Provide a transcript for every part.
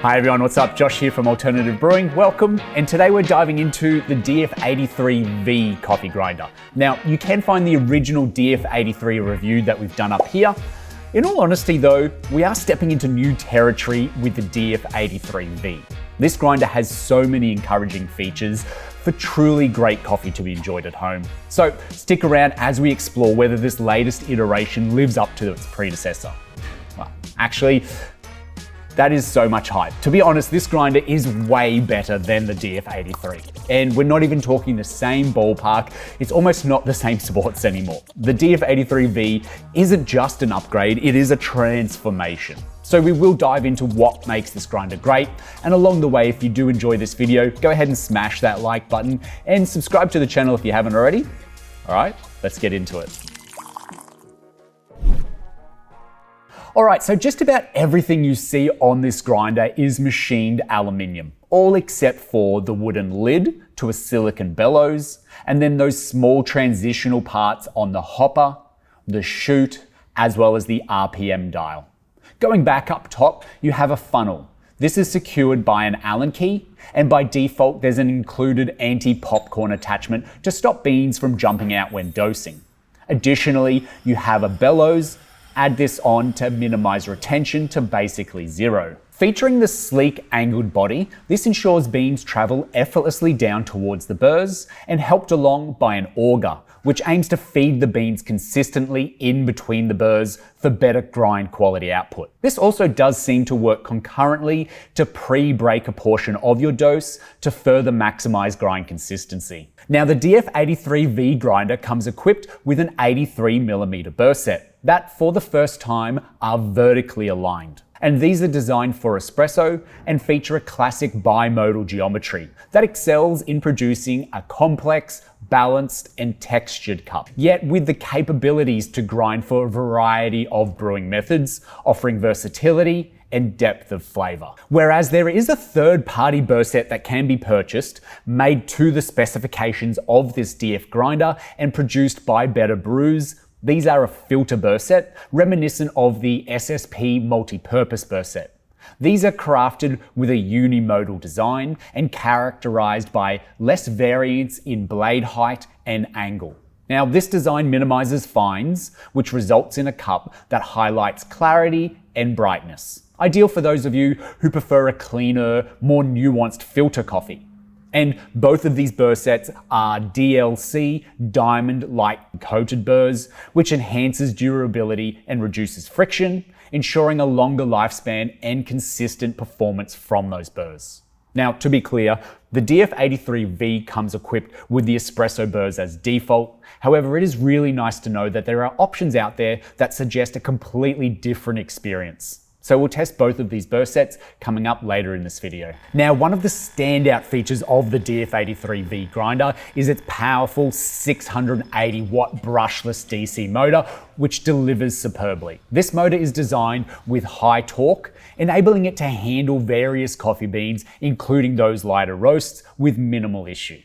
Hi everyone, what's up? Josh here from Alternative Brewing. Welcome, and today we're diving into the DF83V coffee grinder. Now, you can find the original DF83 review that we've done up here. In all honesty though, we are stepping into new territory with the DF83V. This grinder has so many encouraging features for truly great coffee to be enjoyed at home. So stick around as we explore whether this latest iteration lives up to its predecessor. Well, actually, that is so much hype. To be honest, this grinder is way better than the DF83. And we're not even talking the same ballpark. It's almost not the same sports anymore. The DF83V isn't just an upgrade, it is a transformation. So we will dive into what makes this grinder great. And along the way, if you do enjoy this video, go ahead and smash that like button and subscribe to the channel if you haven't already. All right, let's get into it. Alright, so just about everything you see on this grinder is machined aluminium, all except for the wooden lid to a silicon bellows, and then those small transitional parts on the hopper, the chute, as well as the RPM dial. Going back up top, you have a funnel. This is secured by an Allen key, and by default there's an included anti-popcorn attachment to stop beans from jumping out when dosing. Additionally, you have a bellows. Add this on to minimize retention to basically zero. Featuring the sleek angled body, this ensures beans travel effortlessly down towards the burrs and helped along by an auger, which aims to feed the beans consistently in between the burrs for better grind quality output. This also does seem to work concurrently to pre-break a portion of your dose to further maximize grind consistency. Now the DF83V grinder comes equipped with an 83mm burr set that for the first time are vertically aligned. And these are designed for espresso and feature a classic bimodal geometry that excels in producing a complex, balanced, and textured cup, yet with the capabilities to grind for a variety of brewing methods, offering versatility and depth of flavor. Whereas there is a third-party burr set that can be purchased, made to the specifications of this DF grinder and produced by Better Brews. These are a filter burr set, reminiscent of the SSP multi-purpose burr set. These are crafted with a unimodal design and characterized by less variance in blade height and angle. Now, this design minimizes fines, which results in a cup that highlights clarity and brightness. Ideal for those of you who prefer a cleaner, more nuanced filter coffee. And both of these burr sets are DLC diamond-like coated burrs, which enhances durability and reduces friction, ensuring a longer lifespan and consistent performance from those burrs. Now, to be clear, the DF83V comes equipped with the espresso burrs as default. However, it is really nice to know that there are options out there that suggest a completely different experience. So we'll test both of these burr sets coming up later in this video. Now, one of the standout features of the DF83V grinder is its powerful 680 watt brushless DC motor, which delivers superbly. This motor is designed with high torque, enabling it to handle various coffee beans, including those lighter roasts, with minimal issue.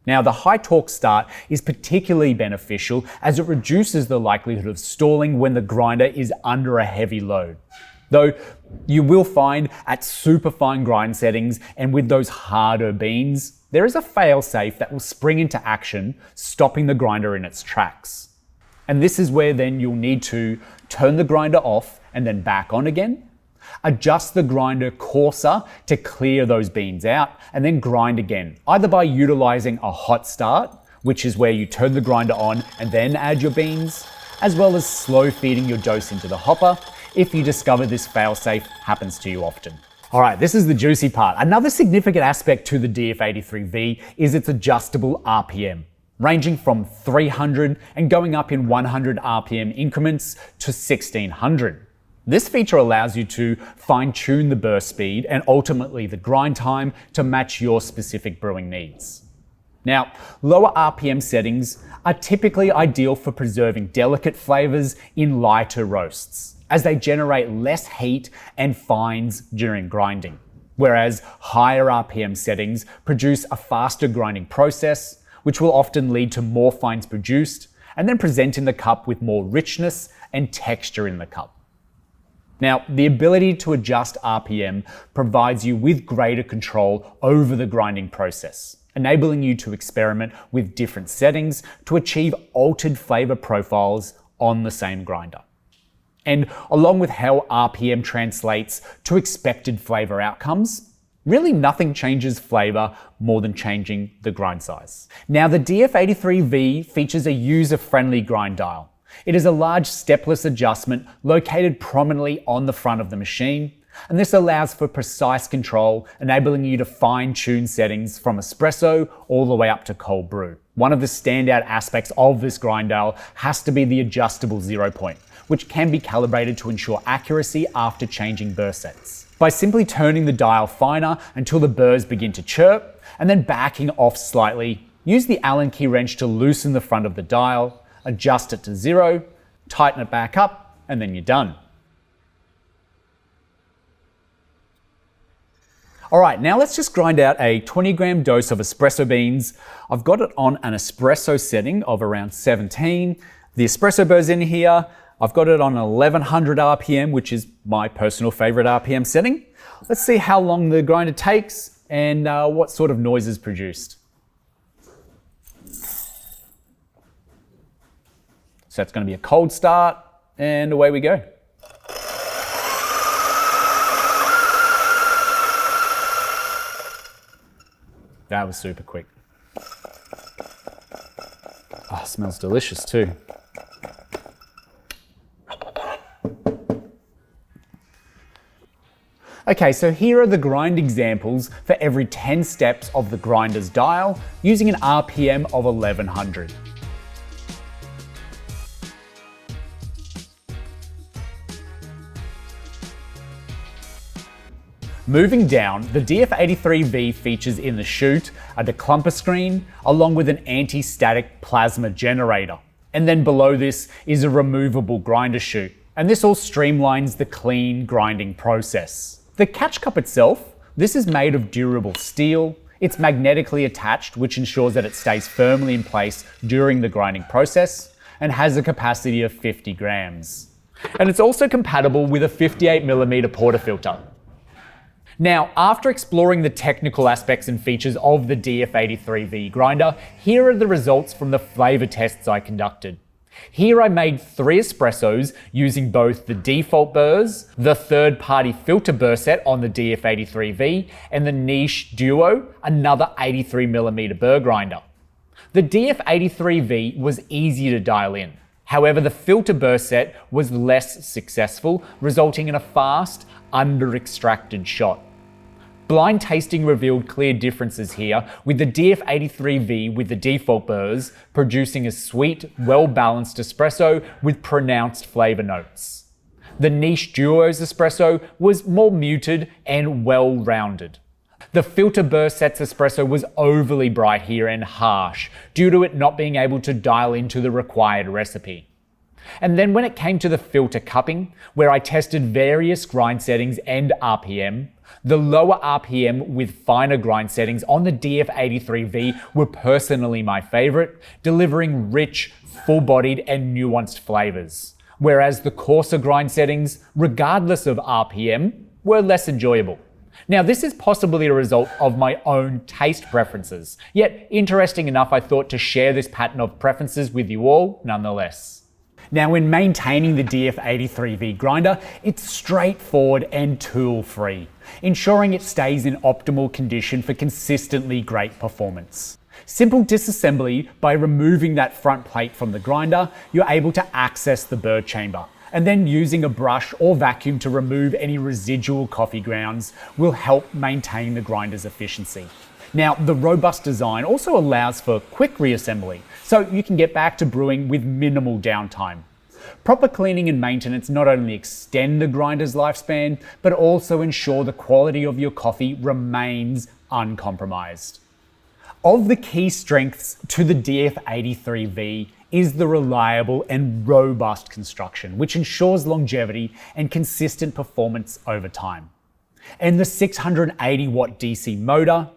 Now, the high torque start is particularly beneficial as it reduces the likelihood of stalling when the grinder is under a heavy load. Though you will find at super fine grind settings and with those harder beans, there is a fail-safe that will spring into action, stopping the grinder in its tracks. And this is where then you'll need to turn the grinder off and then back on again, adjust the grinder coarser to clear those beans out, and then grind again, either by utilizing a hot start, which is where you turn the grinder on and then add your beans, as well as slow feeding your dose into the hopper, if you discover this failsafe happens to you often. All right, this is the juicy part. Another significant aspect to the DF83V is its adjustable RPM, ranging from 300 and going up in 100 RPM increments to 1600. This feature allows you to fine-tune the burst speed and ultimately the grind time to match your specific brewing needs. Now, lower RPM settings are typically ideal for preserving delicate flavors in lighter roasts, as they generate less heat and fines during grinding. Whereas higher RPM settings produce a faster grinding process, which will often lead to more fines produced and then present in the cup with more richness and texture in the cup. Now, the ability to adjust RPM provides you with greater control over the grinding process, enabling you to experiment with different settings to achieve altered flavor profiles on the same grinder. And along with how RPM translates to expected flavor outcomes, really nothing changes flavor more than changing the grind size. Now, the DF83V features a user-friendly grind dial. It is a large stepless adjustment located prominently on the front of the machine, and this allows for precise control, enabling you to fine-tune settings from espresso all the way up to cold brew. One of the standout aspects of this grind dial has to be the adjustable 0 point, which can be calibrated to ensure accuracy after changing burr sets. By simply turning the dial finer until the burrs begin to chirp, and then backing off slightly, use the Allen key wrench to loosen the front of the dial, adjust it to 0, tighten it back up, and then you're done. All right, now let's just grind out a 20-gram dose of espresso beans. I've got it on an espresso setting of around 17. The espresso burr's in here. I've got it on 1100 RPM, which is my personal favorite RPM setting. Let's see how long the grinder takes and what sort of noise is produced. So it's going to be a cold start, and away we go. That was super quick. Oh, smells delicious too. Okay, so here are the grind examples for every 10 steps of the grinder's dial using an RPM of 1100. Moving down, the DF83V features in the chute a declumper screen along with an anti-static plasma generator. And then below this is a removable grinder chute. And this all streamlines the clean grinding process. The catch cup itself, this is made of durable steel. It's magnetically attached, which ensures that it stays firmly in place during the grinding process and has a capacity of 50 grams. And it's also compatible with a 58mm portafilter. Now, after exploring the technical aspects and features of the DF83V grinder, here are the results from the flavor tests I conducted. Here I made 3 espressos using both the default burrs, the third-party filter burr set on the DF83V, and the niche Duo, another 83mm burr grinder. The DF83V was easy to dial in. However, the filter burr set was less successful, resulting in a fast, under-extracted shot. Blind tasting revealed clear differences here, with the DF83V with the default burrs producing a sweet, well-balanced espresso with pronounced flavor notes. The niche Duo's espresso was more muted and well-rounded. The filter burr set's espresso was overly bright here and harsh, due to it not being able to dial into the required recipe. And then when it came to the filter cupping, where I tested various grind settings and RPM, the lower RPM with finer grind settings on the DF83V were personally my favorite, delivering rich, full-bodied and nuanced flavors. Whereas the coarser grind settings, regardless of RPM, were less enjoyable. Now, this is possibly a result of my own taste preferences, yet interesting enough I thought to share this pattern of preferences with you all nonetheless. Now, when maintaining the DF83V grinder, it's straightforward and tool-free, ensuring it stays in optimal condition for consistently great performance. Simple disassembly by removing that front plate from the grinder, you're able to access the burr chamber, and then using a brush or vacuum to remove any residual coffee grounds will help maintain the grinder's efficiency. Now, the robust design also allows for quick reassembly, so you can get back to brewing with minimal downtime. Proper cleaning and maintenance not only extend the grinder's lifespan, but also ensure the quality of your coffee remains uncompromised. Of the key strengths to the DF83V is the reliable and robust construction, which ensures longevity and consistent performance over time. And the 680 watt DC motor,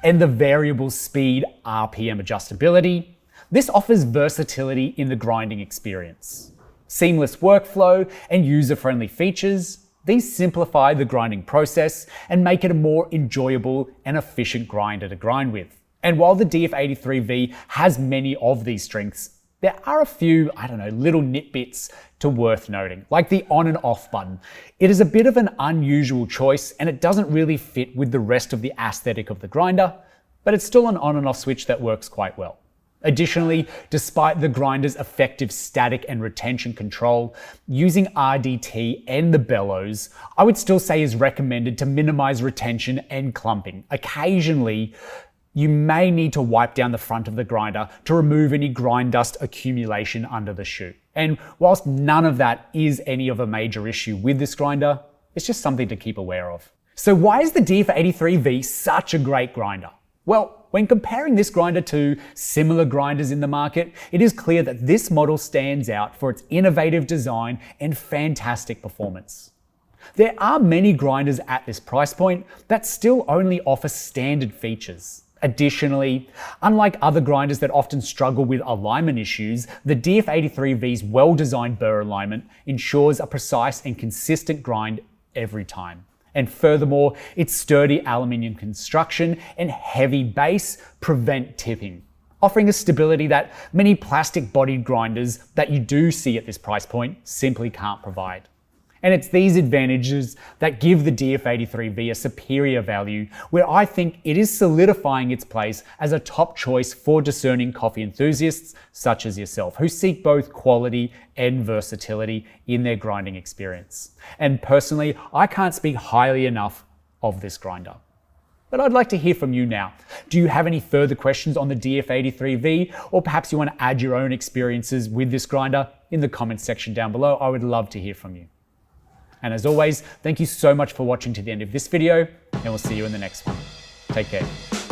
and the variable speed RPM adjustability, this offers versatility in the grinding experience. Seamless workflow and user-friendly features, These simplify the grinding process and make it a more enjoyable and efficient grinder to grind with. And while the DF83V has many of these strengths, there are a few, little nitbits to worth noting, like the on and off button. It is a bit of an unusual choice and it doesn't really fit with the rest of the aesthetic of the grinder, but it's still an on and off switch that works quite well. Additionally, despite the grinder's effective static and retention control, using RDT and the bellows, I would still say is recommended to minimize retention and clumping. Occasionally, you may need to wipe down the front of the grinder to remove any grind dust accumulation under the chute. And whilst none of that is any of a major issue with this grinder, it's just something to keep aware of. So why is the DF83V such a great grinder? Well, when comparing this grinder to similar grinders in the market, it is clear that this model stands out for its innovative design and fantastic performance. There are many grinders at this price point that still only offer standard features. Additionally, unlike other grinders that often struggle with alignment issues, the DF83V's well-designed burr alignment ensures a precise and consistent grind every time. And furthermore, its sturdy aluminium construction and heavy base prevent tipping, offering a stability that many plastic-bodied grinders that you do see at this price point simply can't provide. And it's these advantages that give the DF83V a superior value, where I think it is solidifying its place as a top choice for discerning coffee enthusiasts such as yourself, who seek both quality and versatility in their grinding experience. And personally, I can't speak highly enough of this grinder. But I'd like to hear from you now. Do you have any further questions on the DF83V, or perhaps you want to add your own experiences with this grinder? In the comments section down below, I would love to hear from you. And as always, thank you so much for watching to the end of this video, and we'll see you in the next one. Take care.